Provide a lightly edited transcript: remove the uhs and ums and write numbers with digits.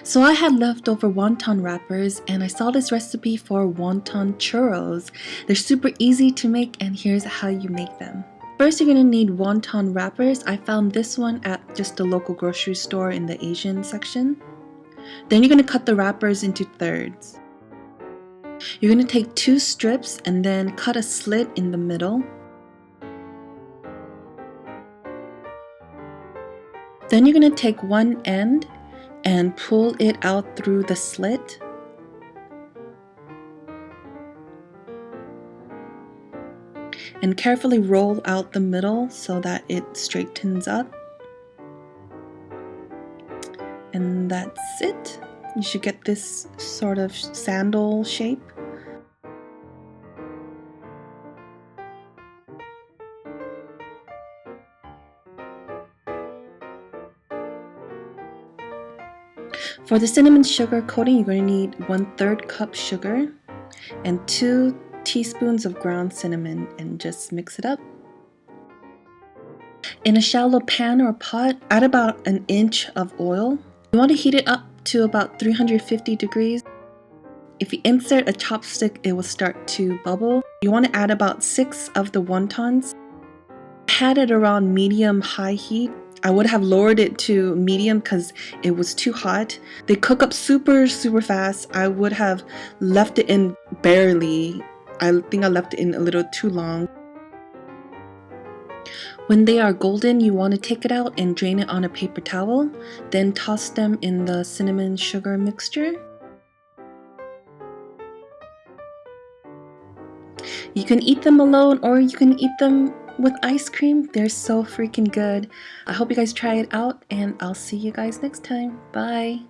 So I had leftover wonton wrappers and I saw this recipe for wonton churros. They're super easy to make and here's how you make them. First, you're going to need wonton wrappers. I found this one at just a local grocery store in the Asian section. Then you're going to cut the wrappers into thirds. You're going to take 2 strips and then cut a slit in the middle. Then you're going to take one end and pull it out through the slit. And carefully roll out the middle so that it straightens up. And that's it. You should get this sort of sandal shape. For the cinnamon sugar coating, you're going to need 1/3 cup sugar and 2 teaspoons of ground cinnamon, and just mix it up. In a shallow pan or pot, add about 1 inch of oil. You want to heat it up to about 350 degrees. If you insert a chopstick, it will start to bubble. You want to add about 6 of the wontons. I had it around medium-high heat. I would have lowered it to medium because it was too hot. They cook up super fast. I would have left it in barely. I think I left it in a little too long. When they are golden, you want to take it out and drain it on a paper towel. Then toss them in the cinnamon sugar mixture. You can eat them alone or you can eat them with ice cream. They're so freaking good. I hope you guys try it out and I'll see you guys next time. Bye.